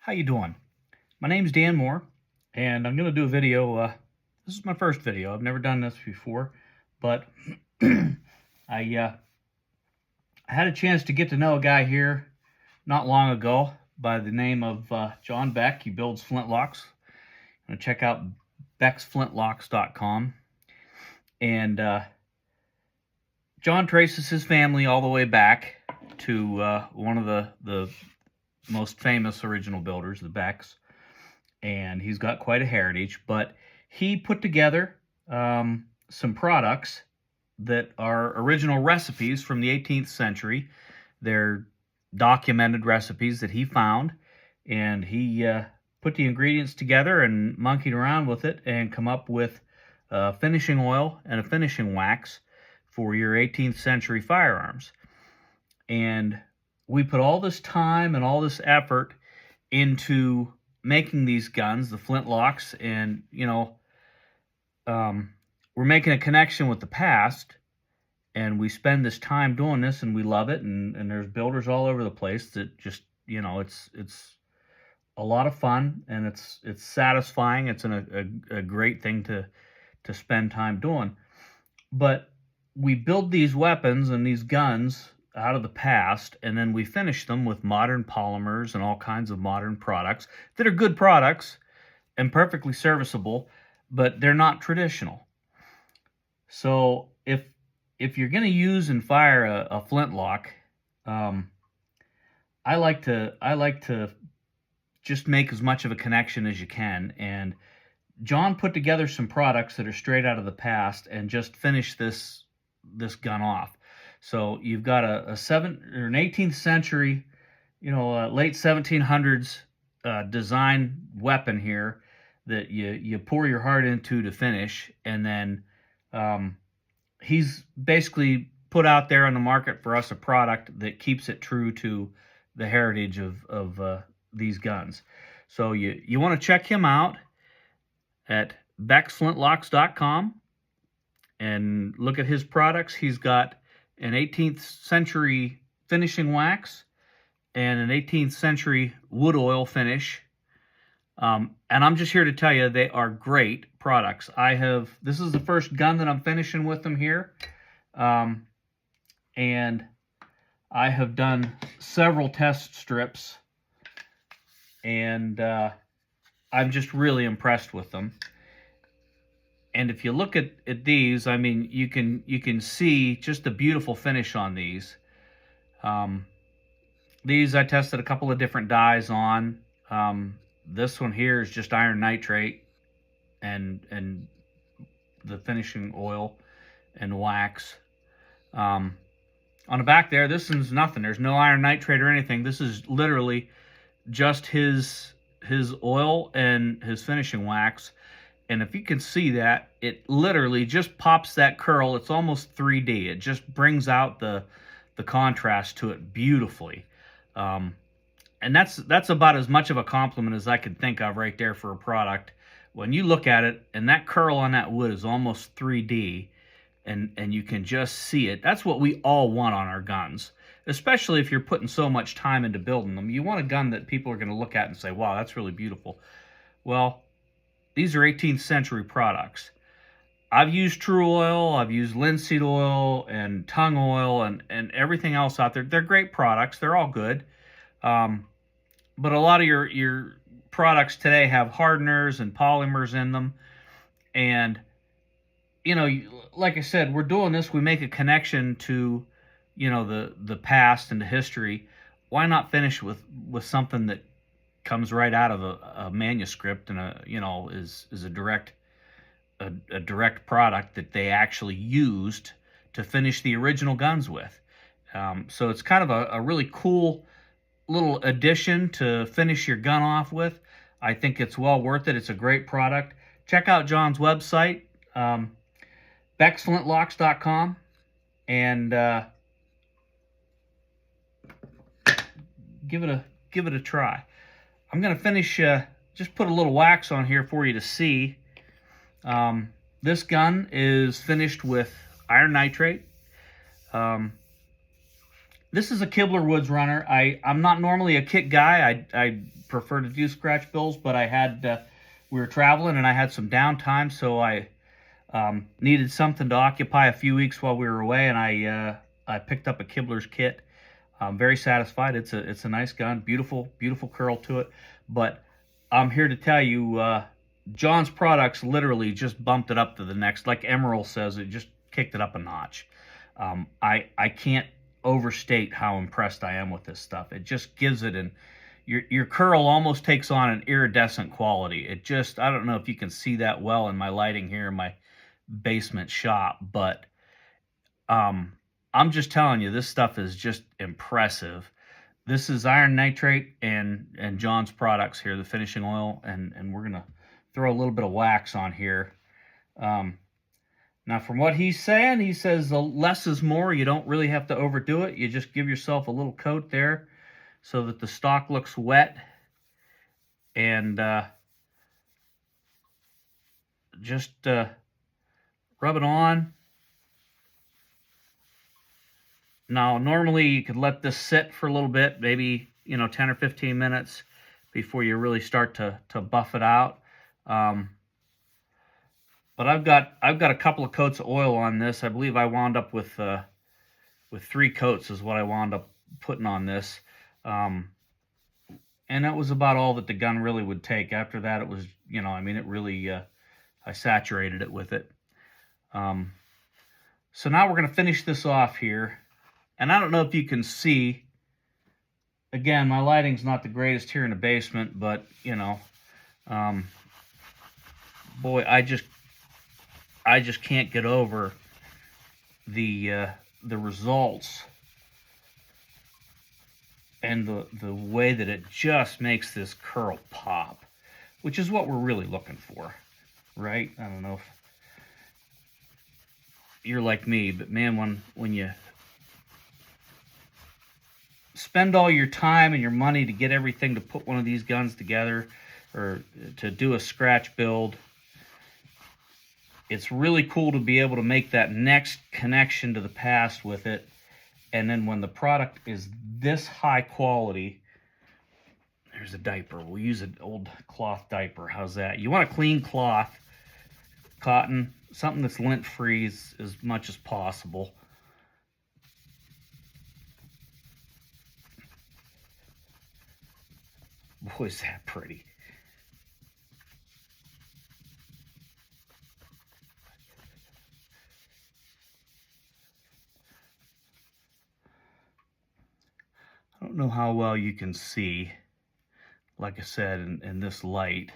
How you doing? My name's Dan Moore, and I'm going to do a video. This is my first video. I've never done this before, but I had a chance to get to know a guy here not long ago by the name of John Beck. He builds flintlocks. I'm going to check out becksflintlocks.com. And John traces his family all the way back to one of the most famous original builders, the Becks, and he's got quite a heritage. But he put together some products that are original recipes from the 18th century. They're documented recipes that he found, and he put the ingredients together and monkeyed around with it and come up with a finishing oil and a finishing wax for your 18th century firearms. And we put all this time and all this effort into making these guns, the Flintlocks, and, we're making a connection with the past, and we spend this time doing this, and we love it, and there's builders all over the place that just, it's a lot of fun, and it's satisfying. It's a great thing to spend time doing. But we build these weapons and these guns out of the past, and then we finish them with modern polymers and all kinds of modern products that are good products and perfectly serviceable, but they're not traditional. So if you're going to use and fire a flintlock, I like to just make as much of a connection as you can. And John put together some products that are straight out of the past and just finish this gun off. So you've got an 18th century, late 1700s design weapon here that you pour your heart into to finish, and then he's basically put out there on the market for us a product that keeps it true to the heritage of these guns. So you want to check him out at becksflintlocks.com and look at his products. He's got an 18th century finishing wax and an 18th century wood oil finish. And I'm just here to tell you they are great products. This is the first gun that I'm finishing with them here. And I have done several test strips, and I'm just really impressed with them. And if you look at these, I mean, you can see just the beautiful finish on these. These I tested a couple of different dyes on. This one here is just iron nitrate and the finishing oil and wax. On the back there, this one's nothing. There's no iron nitrate or anything. This is literally just his oil and his finishing wax. And if you can see that, it literally just pops that curl. It's almost 3D. It just brings out the contrast to it beautifully. And that's about as much of a compliment as I could think of right there for a product. When you look at it, and that curl on that wood is almost 3D, and you can just see it. That's what we all want on our guns, especially if you're putting so much time into building them. You want a gun that people are going to look at and say, wow, that's really beautiful. Well, these are 18th century products. I've used True Oil, I've used linseed oil and tung oil and everything else out there. They're great products. They're all good. But a lot of your products today have hardeners and polymers in them. And, like I said, we're doing this. We make a connection to, the past and the history. Why not finish with something that comes right out of a manuscript and is a direct product that they actually used to finish the original guns with. So it's kind of a really cool little addition to finish your gun off with. I think it's well worth it. It's a great product. Check out John's website, becksflintlocks.com, and give it a try. I'm going to finish, just put a little wax on here for you to see. This gun is finished with iron nitrate. This is a Kibler Woodsrunner. I'm not normally a kit guy. I prefer to do scratch builds, but we were traveling and I had some downtime, so I needed something to occupy a few weeks while we were away, and I picked up a Kibler's kit. I'm very satisfied. It's a nice gun, beautiful curl to it. But I'm here to tell you, John's Products literally just bumped it up to the next. Like Emerald says, it just kicked it up a notch. I can't overstate how impressed I am with this stuff. It just gives it your curl almost takes on an iridescent quality. It just, I don't know if you can see that well in my lighting here in my basement shop, but I'm just telling you, this stuff is just impressive. This is iron nitrate and John's Products here, the finishing oil, and we're gonna throw a little bit of wax on here. Now, from what he's saying, he says less is more. You don't really have to overdo it. You just give yourself a little coat there so that the stock looks wet, and just rub it on. Now, normally you could let this sit for a little bit, maybe 10 or 15 minutes before you really start to buff it out. But I've got a couple of coats of oil on this. I believe I wound up with 3 coats is what I wound up putting on this, and that was about all that the gun really would take. After that, it was it really I saturated it with it. So now we're going to finish this off here. And I don't know if you can see, again, my lighting's not the greatest here in the basement, but, boy, I just can't get over the results and the way that it just makes this curl pop, which is what we're really looking for, right? I don't know if you're like me, but man, when you spend all your time and your money to get everything to put one of these guns together or to do a scratch build, it's really cool to be able to make that next connection to the past with it. And then when the product is this high quality, there's a diaper. We'll use an old cloth diaper. How's that? You want a clean cloth, cotton, something that's lint-free as much as possible. Boy, is that pretty. I don't know how well you can see, like I said, in this light,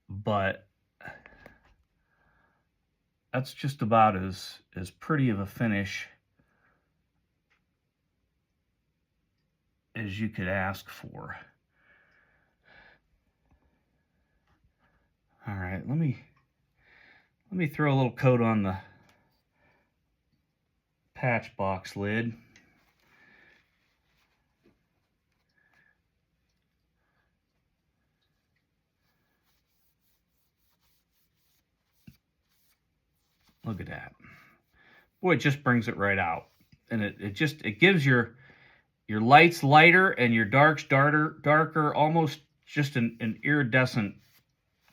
but that's just about as pretty of a finish as you could ask for. All right, let me throw a little coat on the patch box lid. Look at that. Boy, it just brings it right out. And it gives your lights lighter and your darks darker, almost just an iridescent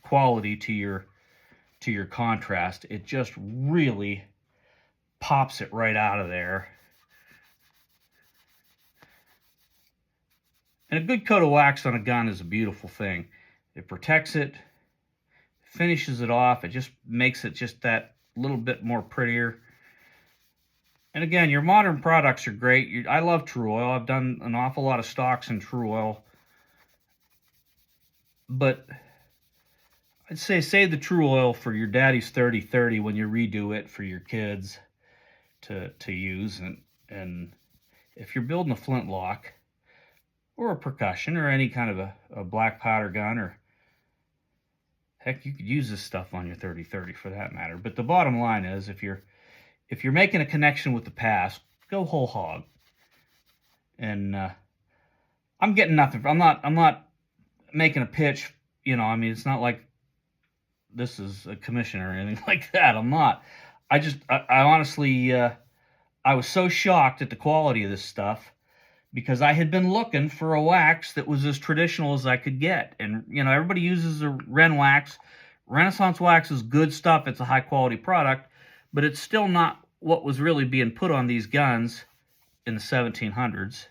quality to your contrast. It just really pops it right out of there. And a good coat of wax on a gun is a beautiful thing. It protects it, finishes it off. It just makes it just that little bit more prettier. And again, your modern products are great. I love True Oil. I've done an awful lot of stocks in True Oil. But I'd say save the True Oil for your daddy's 30-30 when you redo it for your kids to use. And if you're building a flintlock or a percussion or any kind of a black powder gun, or heck, you could use this stuff on your 30-30 for that matter. But the bottom line is, if you're making a connection with the past, go whole hog. And I'm getting nothing. I'm not making a pitch. It's not like this is a commission or anything like that. I'm not. I honestly, I was so shocked at the quality of this stuff because I had been looking for a wax that was as traditional as I could get. And, you know, everybody uses a Ren wax. Renaissance wax is good stuff. It's a high-quality product, but it's still not what was really being put on these guns in the 1700s.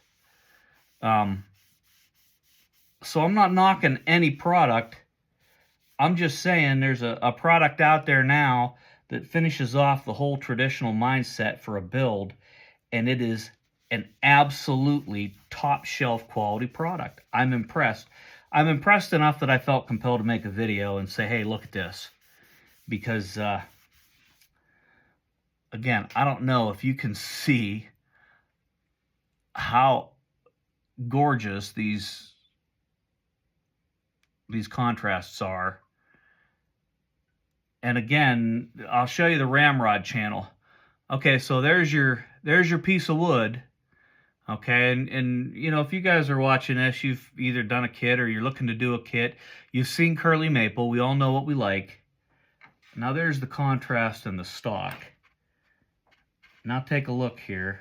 So I'm not knocking any product. I'm just saying there's a product out there now that finishes off the whole traditional mindset for a build, and it is an absolutely top shelf quality product. I'm impressed. I'm impressed enough that I felt compelled to make a video and say, hey, look at this. Because, again, I don't know if you can see how gorgeous these contrasts are. And again, I'll show you the ramrod channel. Okay, so there's your piece of wood. Okay, and you know, if you guys are watching this, you've either done a kit or you're looking to do a kit. You've seen curly maple. We all know what we like. Now there's the contrast and the stock. Now take a look here.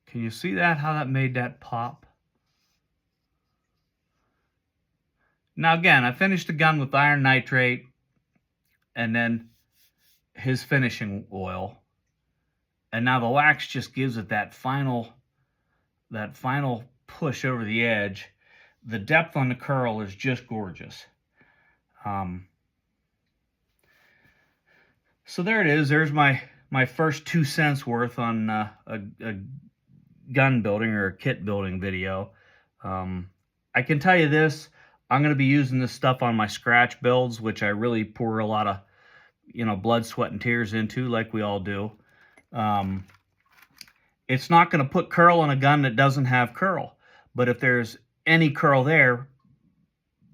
Can you see that, how that made that pop? Now again, I finished the gun with iron nitrate and then his finishing oil. And now the wax just gives it that final push over the edge. The depth on the curl is just gorgeous. So there it is. There's my first 2 cents worth on a gun building or a kit building video. I can tell you this, I'm going to be using this stuff on my scratch builds, which I really pour a lot of, you know, blood, sweat, and tears into, like we all do. It's not going to put curl on a gun that doesn't have curl, but if there's any curl there,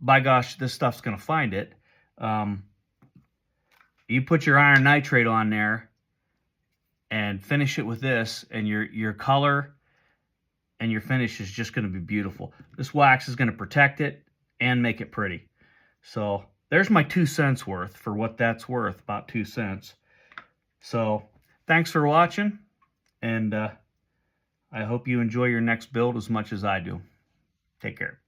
by gosh, this stuff's going to find it. You put your iron nitrate on there and finish it with this, and your color and your finish is just going to be beautiful. This wax is going to protect it and make it pretty. So there's my 2 cents worth for what that's worth, about 2 cents. So thanks for watching, and I hope you enjoy your next build as much as I do. Take care.